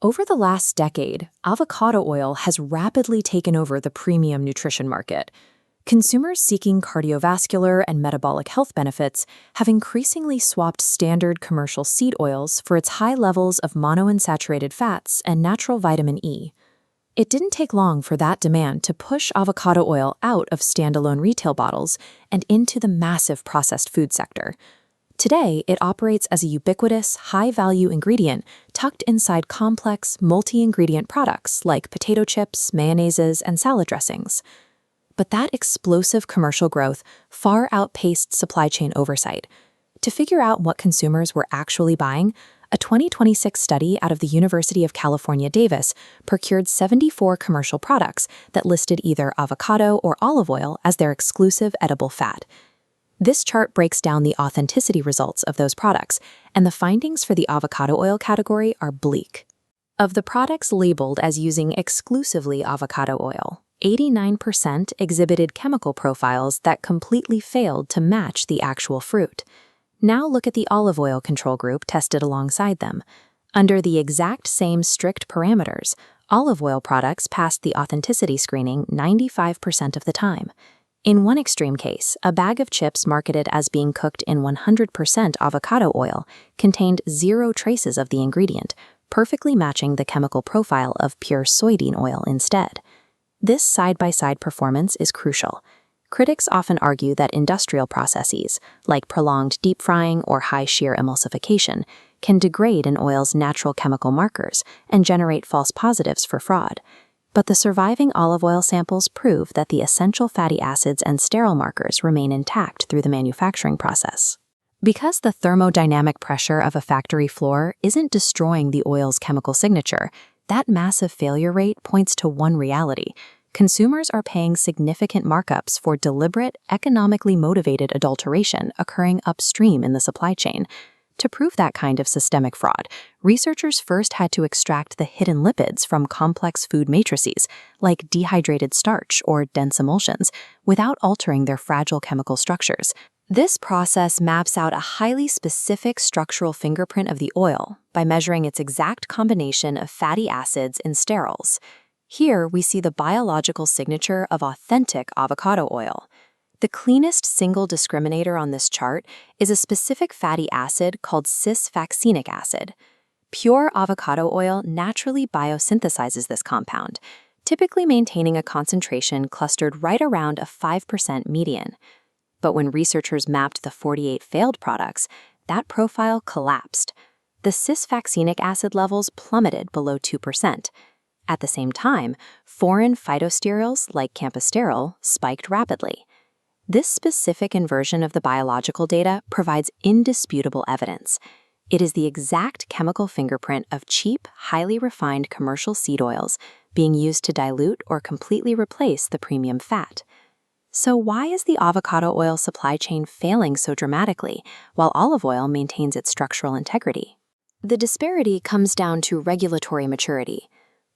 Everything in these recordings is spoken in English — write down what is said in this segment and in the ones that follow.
Over the last decade, avocado oil has rapidly taken over the premium nutrition market. Consumers seeking cardiovascular and metabolic health benefits have increasingly swapped standard commercial seed oils for its high levels of monounsaturated fats and natural vitamin E. It didn't take long for that demand to push avocado oil out of standalone retail bottles and into the massive processed food sector. Today, it operates as a ubiquitous, high-value ingredient tucked inside complex, multi-ingredient products like potato chips, mayonnaises, and salad dressings. But that explosive commercial growth far outpaced supply chain oversight. To figure out what consumers were actually buying, a 2026 study out of the University of California, Davis procured 74 commercial products that listed either avocado or olive oil as their exclusive edible fat. This chart breaks down the authenticity results of those products, and the findings for the avocado oil category are bleak. Of the products labeled as using exclusively avocado oil, 89% exhibited chemical profiles that completely failed to match the actual fruit. Now look at the olive oil control group tested alongside them. Under the exact same strict parameters, olive oil products passed the authenticity screening 95% of the time. In one extreme case, a bag of chips marketed as being cooked in 100% avocado oil contained zero traces of the ingredient, perfectly matching the chemical profile of pure soybean oil instead. This side-by-side performance is crucial. Critics often argue that industrial processes, like prolonged deep frying or high shear emulsification, can degrade an oil's natural chemical markers and generate false positives for fraud. But the surviving olive oil samples prove that the essential fatty acids and sterile markers remain intact through the manufacturing process. Because the thermodynamic pressure of a factory floor isn't destroying the oil's chemical signature, that massive failure rate points to one reality: consumers are paying significant markups for deliberate, economically motivated adulteration occurring upstream in the supply chain. To prove that kind of systemic fraud, researchers first had to extract the hidden lipids from complex food matrices, like dehydrated starch or dense emulsions, without altering their fragile chemical structures. This process maps out a highly specific structural fingerprint of the oil by measuring its exact combination of fatty acids in sterols. Here, we see the biological signature of authentic avocado oil. The cleanest single discriminator on this chart is a specific fatty acid called cis-faxinic acid. Pure avocado oil naturally biosynthesizes this compound, typically maintaining a concentration clustered right around a 5% median. But when researchers mapped the 48 failed products, that profile collapsed. The cis-faxinic acid levels plummeted below 2%. At the same time, foreign phytosterols like camposterol spiked rapidly. This specific inversion of the biological data provides indisputable evidence. It is the exact chemical fingerprint of cheap, highly refined commercial seed oils being used to dilute or completely replace the premium fat. So why is the avocado oil supply chain failing so dramatically, while olive oil maintains its structural integrity? The disparity comes down to regulatory maturity.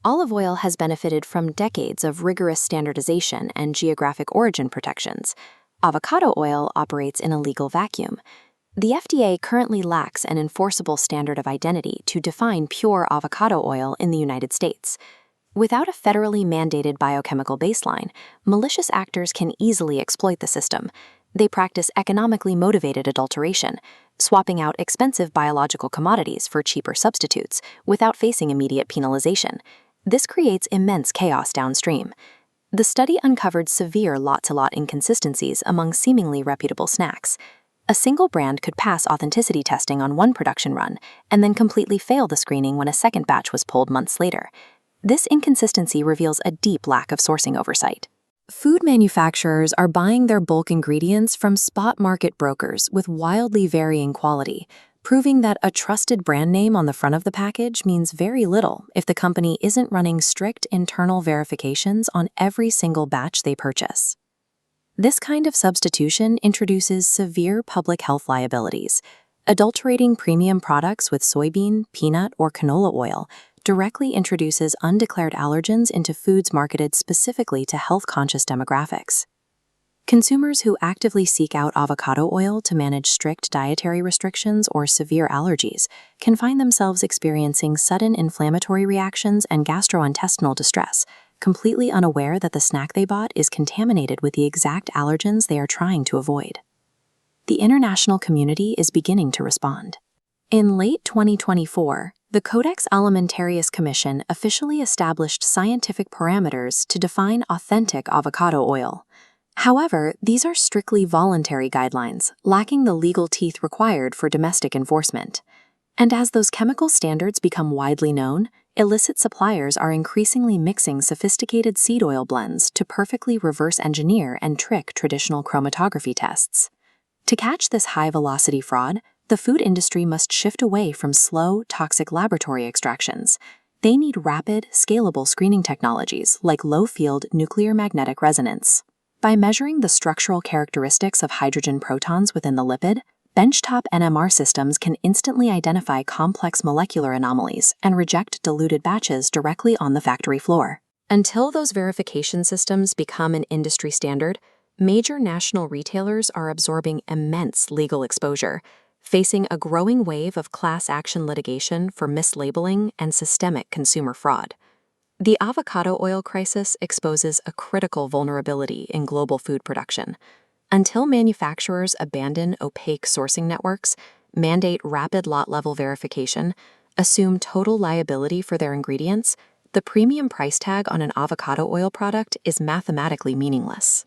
Olive oil has benefited from decades of rigorous standardization and geographic origin protections. Avocado oil operates in a legal vacuum. The FDA currently lacks an enforceable standard of identity to define pure avocado oil in the United States. Without a federally mandated biochemical baseline, malicious actors can easily exploit the system. They practice economically motivated adulteration, swapping out expensive biological commodities for cheaper substitutes without facing immediate penalization. This creates immense chaos downstream. The study uncovered severe lot-to-lot inconsistencies among seemingly reputable snacks. A single brand could pass authenticity testing on one production run and then completely fail the screening when a second batch was pulled months later. This inconsistency reveals a deep lack of sourcing oversight. Food manufacturers are buying their bulk ingredients from spot market brokers with wildly varying quality, proving that a trusted brand name on the front of the package means very little if the company isn't running strict internal verifications on every single batch they purchase. This kind of substitution introduces severe public health liabilities. Adulterating premium products with soybean, peanut, or canola oil directly introduces undeclared allergens into foods marketed specifically to health-conscious demographics. Consumers who actively seek out avocado oil to manage strict dietary restrictions or severe allergies can find themselves experiencing sudden inflammatory reactions and gastrointestinal distress, completely unaware that the snack they bought is contaminated with the exact allergens they are trying to avoid. The international community is beginning to respond. In late 2024, the Codex Alimentarius Commission officially established scientific parameters to define authentic avocado oil. However, these are strictly voluntary guidelines, lacking the legal teeth required for domestic enforcement. And as those chemical standards become widely known, illicit suppliers are increasingly mixing sophisticated seed oil blends to perfectly reverse engineer and trick traditional chromatography tests. To catch this high-velocity fraud, the food industry must shift away from slow, toxic laboratory extractions. They need rapid, scalable screening technologies like low-field nuclear magnetic resonance. By measuring the structural characteristics of hydrogen protons within the lipid, benchtop NMR systems can instantly identify complex molecular anomalies and reject diluted batches directly on the factory floor. Until those verification systems become an industry standard, major national retailers are absorbing immense legal exposure, facing a growing wave of class action litigation for mislabeling and systemic consumer fraud. The avocado oil crisis exposes a critical vulnerability in global food production. Until manufacturers abandon opaque sourcing networks, mandate rapid lot-level verification, assume total liability for their ingredients, the premium price tag on an avocado oil product is mathematically meaningless.